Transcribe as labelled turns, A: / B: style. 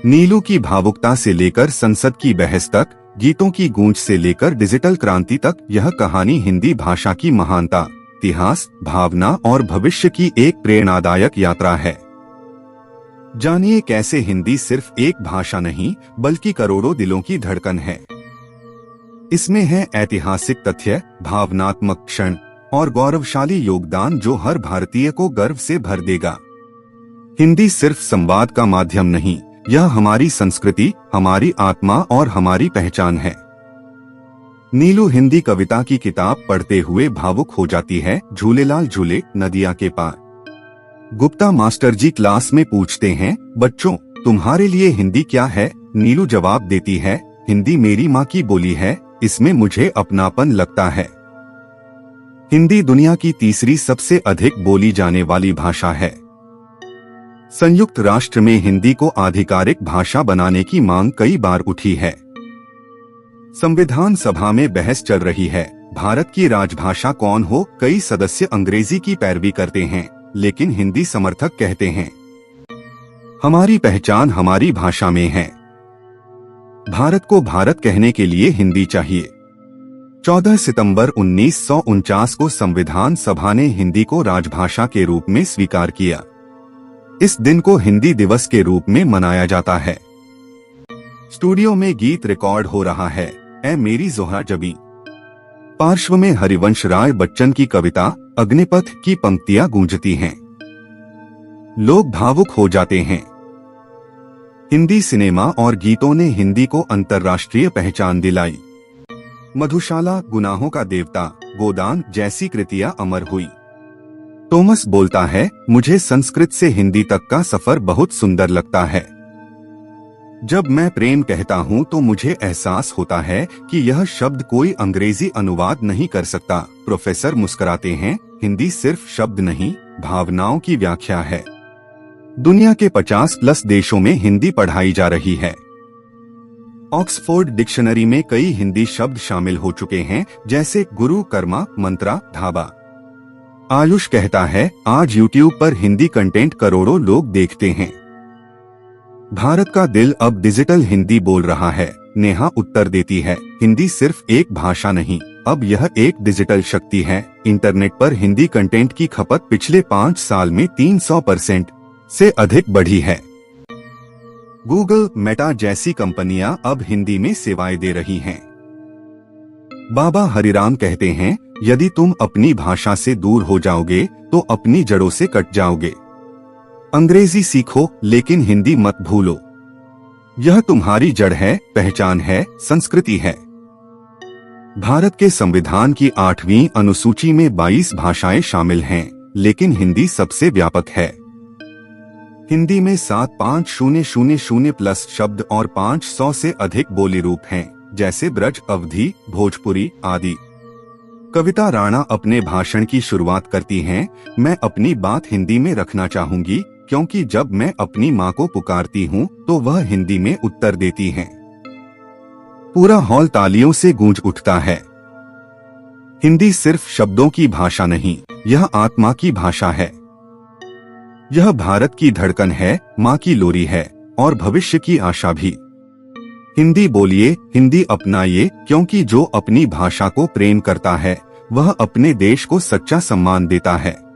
A: नीलू की भावुकता से लेकर संसद की बहस तक, गीतों की गूंज से लेकर डिजिटल क्रांति तक, यह कहानी हिंदी भाषा की महानता, इतिहास, भावना और भविष्य की एक प्रेरणादायक यात्रा है। जानिए कैसे हिंदी सिर्फ एक भाषा नहीं बल्कि करोड़ों दिलों की धड़कन है। इसमें है ऐतिहासिक तथ्य, भावनात्मक क्षण और गौरवशाली योगदान जो हर भारतीय को गर्व से भर देगा। हिंदी सिर्फ संवाद का माध्यम नहीं, यह हमारी संस्कृति, हमारी आत्मा और हमारी पहचान है। नीलू हिंदी कविता की किताब पढ़ते हुए भावुक हो जाती है। झूलेलाल झूले नदिया के पार। गुप्ता मास्टर जी क्लास में पूछते हैं, बच्चों तुम्हारे लिए हिंदी क्या है? नीलू जवाब देती है, हिंदी मेरी माँ की बोली है, इसमें मुझे अपनापन लगता है। हिंदी दुनिया की तीसरी सबसे अधिक बोली जाने वाली भाषा है। संयुक्त राष्ट्र में हिंदी को आधिकारिक भाषा बनाने की मांग कई बार उठी है। संविधान सभा में बहस चल रही है, भारत की राजभाषा कौन हो? कई सदस्य अंग्रेजी की पैरवी करते हैं, लेकिन हिंदी समर्थक कहते हैं हमारी पहचान हमारी भाषा में है। भारत को भारत कहने के लिए हिंदी चाहिए। 14 सितंबर 1949 को संविधान सभा ने हिंदी को राजभाषा के रूप में स्वीकार किया। इस दिन को हिंदी दिवस के रूप में मनाया जाता है। स्टूडियो में गीत रिकॉर्ड हो रहा है, ऐ मेरी जोहरा जबी। पार्श्व में हरिवंश राय बच्चन की कविता अग्निपथ की पंक्तियां गूंजती हैं। लोग भावुक हो जाते हैं। हिंदी सिनेमा और गीतों ने हिंदी को अंतर्राष्ट्रीय पहचान दिलाई। मधुशाला, गुनाहों का देवता, गोदान जैसी कृतियां अमर हुई। टॉमस बोलता है, मुझे संस्कृत से हिंदी तक का सफर बहुत सुंदर लगता है। जब मैं प्रेम कहता हूँ तो मुझे एहसास होता है कि यह शब्द कोई अंग्रेजी अनुवाद नहीं कर सकता। प्रोफेसर मुस्कुराते हैं, हिंदी सिर्फ शब्द नहीं, भावनाओं की व्याख्या है। दुनिया के 50+ देशों में हिंदी पढ़ाई जा रही है। ऑक्सफोर्ड डिक्शनरी में कई हिंदी शब्द शामिल हो चुके हैं, जैसे गुरु, कर्मा, मंत्रा, ढाबा। आयुष कहता है, आज यूट्यूब पर हिंदी कंटेंट करोड़ों लोग देखते हैं। भारत का दिल अब डिजिटल हिंदी बोल रहा है। नेहा उत्तर देती है, हिंदी सिर्फ एक भाषा नहीं, अब यह एक डिजिटल शक्ति है। इंटरनेट पर हिंदी कंटेंट की खपत पिछले 5 साल में 300% से अधिक बढ़ी है। गूगल, मेटा जैसी कंपनियां अब हिंदी में सेवाएं दे रही हैं। बाबा हरिराम कहते हैं, यदि तुम अपनी भाषा से दूर हो जाओगे तो अपनी जड़ों से कट जाओगे। अंग्रेजी सीखो लेकिन हिंदी मत भूलो। यह तुम्हारी जड़ है, पहचान है, संस्कृति है। भारत के संविधान की 8वीं अनुसूची में 22 भाषाएं शामिल हैं, लेकिन हिंदी सबसे व्यापक है। हिंदी में 75000+ शब्द और 500 से अधिक बोली रूप हैं, जैसे ब्रज, अवधी, भोजपुरी आदि। कविता राणा अपने भाषण की शुरुआत करती हैं, मैं अपनी बात हिंदी में रखना चाहूंगी क्योंकि जब मैं अपनी माँ को पुकारती हूँ तो वह हिंदी में उत्तर देती हैं। पूरा हॉल तालियों से गूंज उठता है। हिंदी सिर्फ शब्दों की भाषा नहीं, यह आत्मा की भाषा है। यह भारत की धड़कन है, माँ की लोरी है और भविष्य की आशा भी। हिंदी बोलिए, हिंदी अपनाइए, क्योंकि जो अपनी भाषा को प्रेम करता है वह अपने देश को सच्चा सम्मान देता है।